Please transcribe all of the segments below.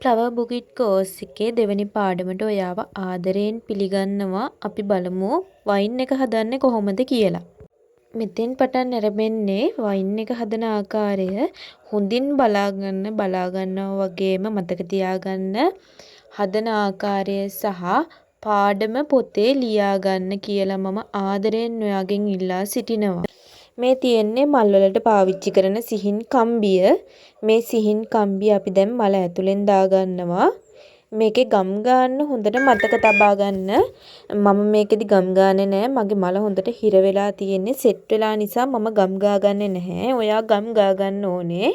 Flower බුකිට් course එකේ දෙවැනි පාඩමට ඔයාව ආදරයෙන් පිළිගන්නවා. අපි බලමු වයින් එක හදන්නේ කොහොමද කියලා. මෙතෙන් පටන් ඇරඹෙන්නේ වයින් එක හදන ආකාරය හොඳින් බලාගන්නවා වගේම මතක තියාගන්න හදන ආකාරය සහ පාඩම පොතේ ලියාගන්න කියලා මම ආදරයෙන් ඔයාගෙන් ඉල්ලා සිටිනවා. මේ තියෙන්නේ මල් වලට පාවිච්චි කරන සිහින් කම්බිය. මේ සිහින් කම්බිය අපි දැන් මල ඇතුලෙන් දාගන්නවා. මේකේ ගම් ගන්න හොඳට මතක තබා ගන්න. මම මේකෙදි ගම් ගානේ නෑ. මගේ මල හොඳට හිර වෙලා තියෙන්නේ. සෙට් වෙලා නිසා මම ගම් ගාගන්නේ නැහැ. ඔයා ගම් ගා ගන්න ඕනේ.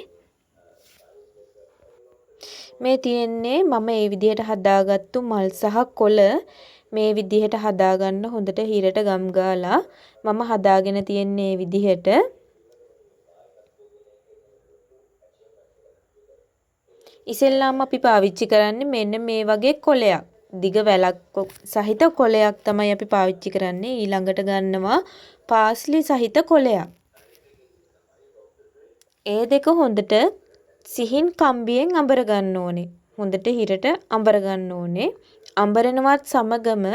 මේ තියෙන්නේ මම මේ විදිහට හදාගත්තු මල් සහ කොළ මේ විදිහට හදාගන්න හොඳට හිරට ගම් ගාලා මම හදාගෙන තියෙන්නේ මේ විදිහට. ඉතින්ලාම අපි පාවිච්චි කරන්නේ මෙන්න මේ වගේ කොළයක්. දිග වැලක් සහිත කොළයක් තමයි අපි පාවිච්චි කරන්නේ. ඊළඟට ගන්නවා පාස්ලි සහිත කොළයක්. ඒ දෙක හොඳට සිහින් කම්බියෙන් අඹර ගන්න ඕනේ. හොඳට හිරට අඹර ගන්න ඕනේ. අඹරනවත් සමගම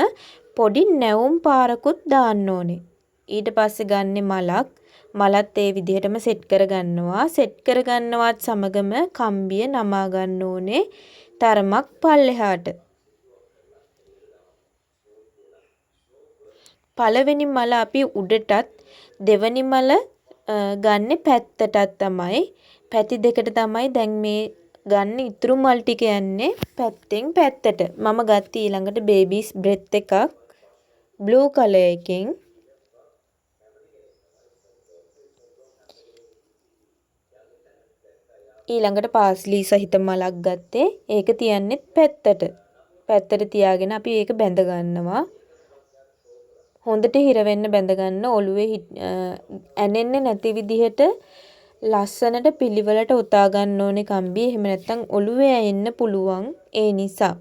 පොඩි නැවුම් පාරකුත් දාන්න ඕනේ. ඊට පස්සේ ගන්නෙ මලක්. මලත් ඒ විදිහටම සෙට් කරගන්නවා. සෙට් කරගන්නවත් සමගම කම්බිය නමා ගන්න ඕනේ තරමක් පල්ලෙහාට. පළවෙනි මල අපි උඩටත් දෙවනි මල ගන්නෙ පැත්තටත් තමයි. පැති දෙකට තමයි දැන් මේ ගන්න ඉතුරු මල් ටික යන්නේ පැත්තෙන් පැත්තට. මම ගත්තේ ඊළඟට බේබීස් බ්‍රෙත් එකක් බ්ලූ කලර් එකෙන්. ඊළඟට පාස්ලි සහිත මලක් ගත්තේ. ඒක තියන්නෙත් පැත්තට. පැත්තට තියාගෙන අපි ඒක බැඳ ගන්නවා. හොඳට හිර වෙන්න බැඳ ගන්න. ඔළුවේ ඇනෙන්නේ නැති විදිහට ලස්සනට පිළිවෙලට උතා ගන්න ඕනේ කම්බිය. එහෙම නැත්නම් ඔළුවේ ඇෙන්න පුළුවන්. ඒ නිසා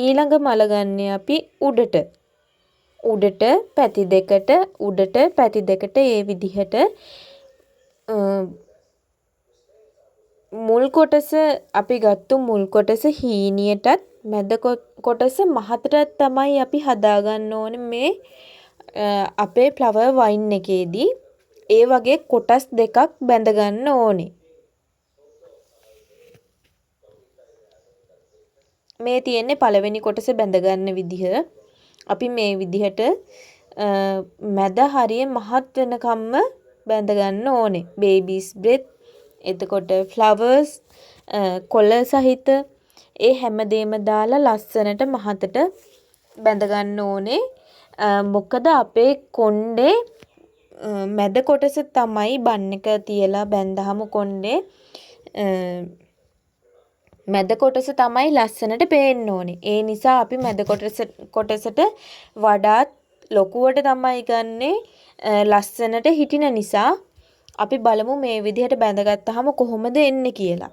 ඊළඟ මල ගන්න අපි උඩට පැති දෙකට ඒ විදිහට මුල් කොටස අපි ගත්තු මුල් කොටස හීනියටත් මැද කොටස මහතටත් තමයි අපි හදාගන්න ඕනේ මේ අපේ ෆ්ලවර් වයින් එකේදී. ඒ වගේ කොටස් දෙකක් බැඳ ගන්න ඕනේ. මේ තියෙන්නේ පළවෙනි කොටස බැඳ ගන්න විදිහ. අපි මේ විදිහට මැද හරිය මහත් වෙනකම්ම බැඳ ගන්න ඕනේ. බේබීස් බ්‍රෙත් එතකොට ෆ්ලවර්ස් කොළ සහිත ඒ හැමදේම දාලා ලස්සනට මහතට බැඳ ගන්න ඕනේ. මොකද අපේ කොණ්ඩේ මැද කොටස තමයි බන් එක තියලා බැඳහම කොණ්ඩේ මැද කොටස තමයි ලස්සනට පේන්න ඕනේ. ඒ නිසා අපි මැද කොටසට වඩාත් ලොකුවට තමයි ගන්නේ ලස්සනට හිටින නිසා. අපි බලමු මේ විදිහට බැඳගත්තාම කොහොමද එන්නේ කියලා.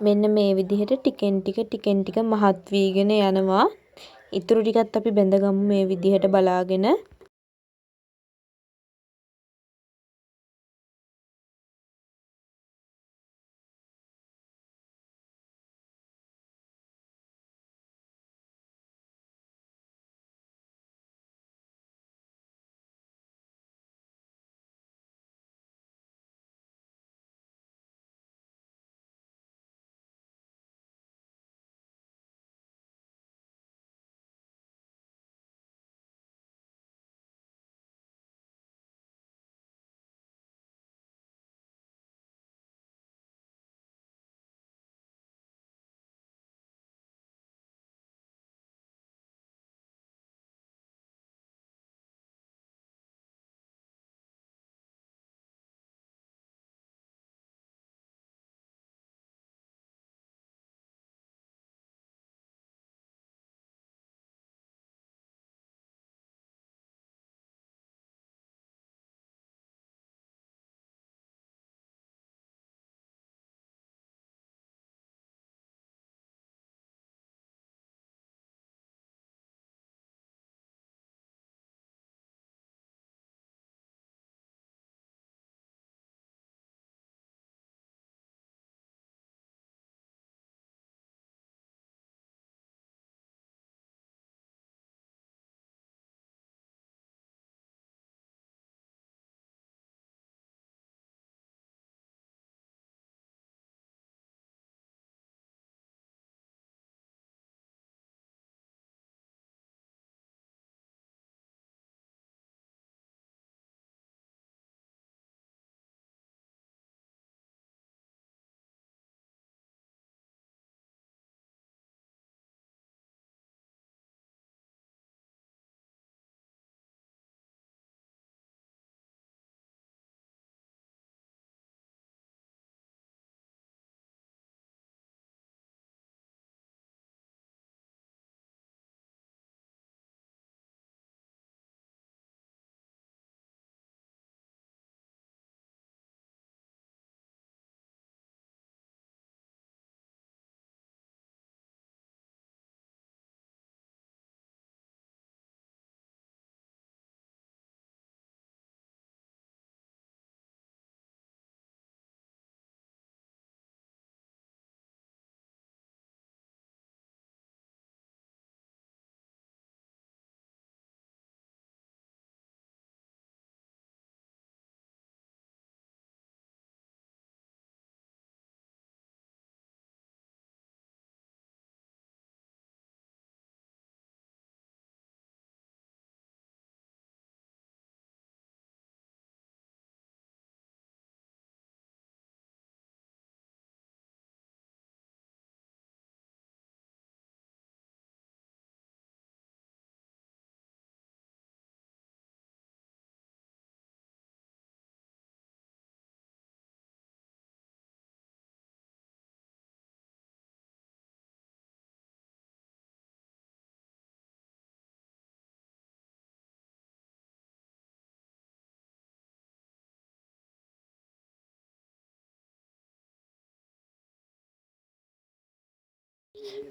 මෙන්න මේ විදිහට ටිකෙන් ටික මහත් වීගෙන යනවා. ඉතුරු ටිකත් අපි බැඳගමු මේ විදිහට බලාගෙන.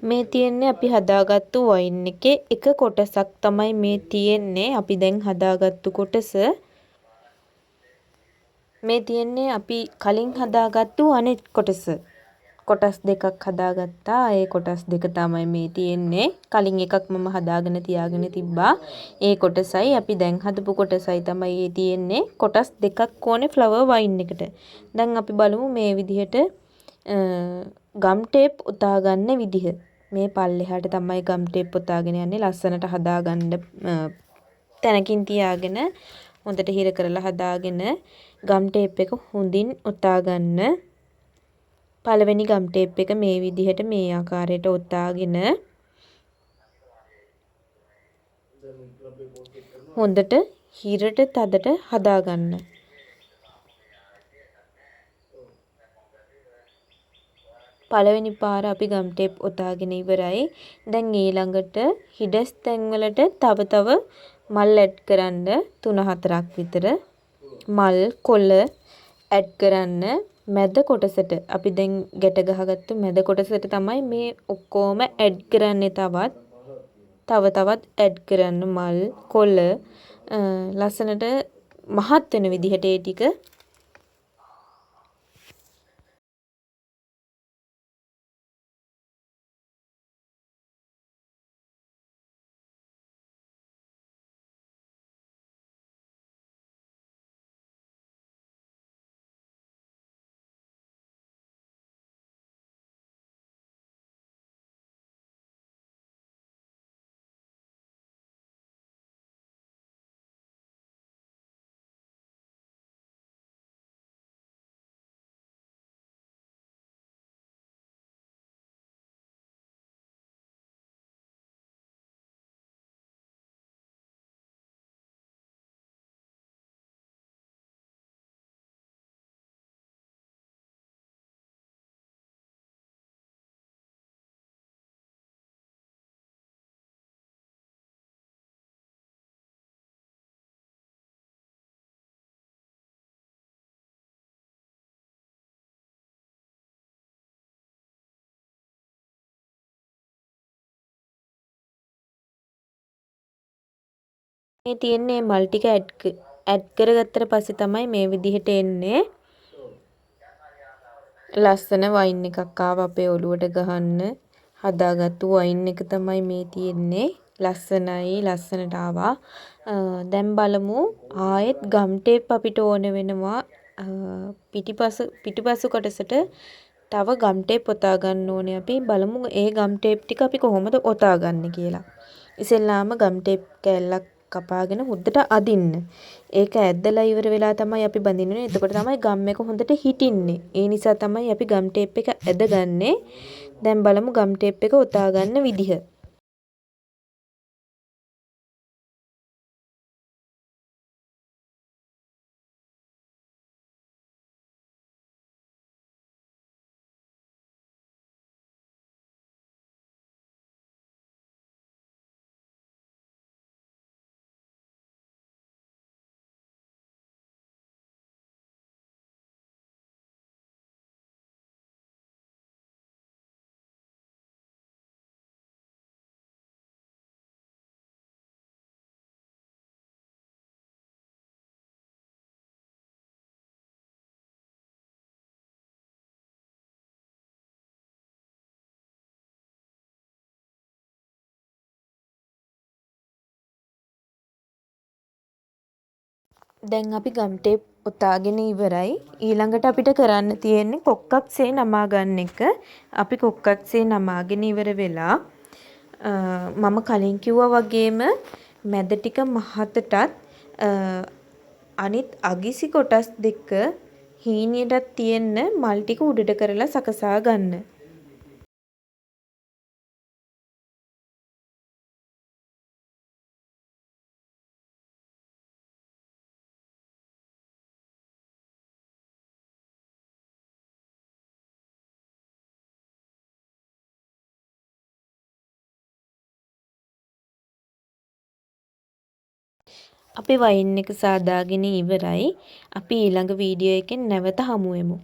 මේ තියෙන්නේ අපි හදාගත්තු වයින් එකේ එක කොටසක් තමයි මේ තියෙන්නේ. අපි දැන් හදාගත්තු කොටස. මේ තියෙන්නේ අපි කලින් හදාගත්තු අනෙක් කොටස. කොටස් දෙකක් හදාගත්තා. ඒ කොටස් දෙක තමයි මේ තියෙන්නේ. කලින් එකක් මම හදාගෙන තියාගෙන තිබ්බා. ඒ කොටසයි අපි දැන් හදපු කොටසයි තමයි තියෙන්නේ. කොටස් දෙකක් ඕනේ ෆ්ලවර් වයින් එකට. දැන් අපි බලමු මේ විදිහට ගම් ටේප් උතා ගන්න විදිහ. මේ පල්ලෙහාට තමයි ගම් ටේප් උතාගෙන යන්නේ. ලස්සනට හදාගන්න තැනකින් තියාගෙන හොඳට හිර කරලා හදාගෙන ගම් ටේප් එක හොඳින් උතා ගන්න. පළවෙනි ගම් ටේප් එක මේ විදිහට මේ ආකාරයට ඔතාගෙන හොඳට හිරට තදට හදාගන්න. පළවෙනි පාර අපි ගම් ටේප් ඔතාගෙන ඉවරයි. දැන් ඊළඟට හිඩස් තැන් වලට තව මල් ඇඩ් කරන්න 3-4ක් විතර මල් කොළ ඇඩ් කරන්න. මැද කොටසට අපි දැන් ගැට ගහගත්තු මැද කොටසට තමයි මේ ඔක්කොම ඇඩ් කරන්නේ. තවත් ඇඩ් කරන්න මල් කොළ ලස්සනට මහත් වෙන විදිහට ඒ ටික මේ තියෙන්නේ මල් ටික ඇඩ් කරගත්තට පස්සේ තමයි මේ විදිහට එන්නේ. ලස්සන වයින් එකක් ආවා අපේ ඔළුවට ගහන්න. හදාගත්තු වයින් එක තමයි මේ තියෙන්නේ. ලස්සනට ආවා. දැන් බලමු ආයෙත් ගම් ටේප් අපිට ඕන වෙනවා. පිටිපසු කොටසට තව ගම් ටේප් ඔතා ගන්න ඕනේ අපි. බලමු ඒ ගම් ටේප් ටික අපි කොහොමද ඔතා ගන්න කියලා. ඉතින්ලාම ගම් ටේප් කෑල්ලක් කපාගෙන හොද්දට අදින්න. ඒක ඇද්දලා ඉවර වෙලා තමයි අපි බඳින්නේ. එතකොට තමයි ගම් එක හොඳට හිටින්නේ. ඒ නිසා තමයි අපි ගම් ටේප් එක ඇදගන්නේ. දැන් බලමු ගම් ටේප් එක ඔතා ගන්න විදිහ. දැන් අපි ගම් ටේප් ඔතාගෙන ඉවරයි. ඊළඟට අපිට කරන්න තියෙන්නේ කොක්කක්සේ නමා ගන්න එක. අපි කොක්කක්සේ නමාගෙන ඉවර වෙලා මම කලින් කිව්වා වගේම මැද ටික මහතටත් අනිත් අගිසි කොටස් දෙක හීනියටත් තියෙන්න මල් ටික උඩට කරලා සකසා ගන්න. අපි වයින් එක සාදාගෙන ඉවරයි. අපි ඊළඟ වීඩියෝ එකෙන් නැවත හමු වෙමු.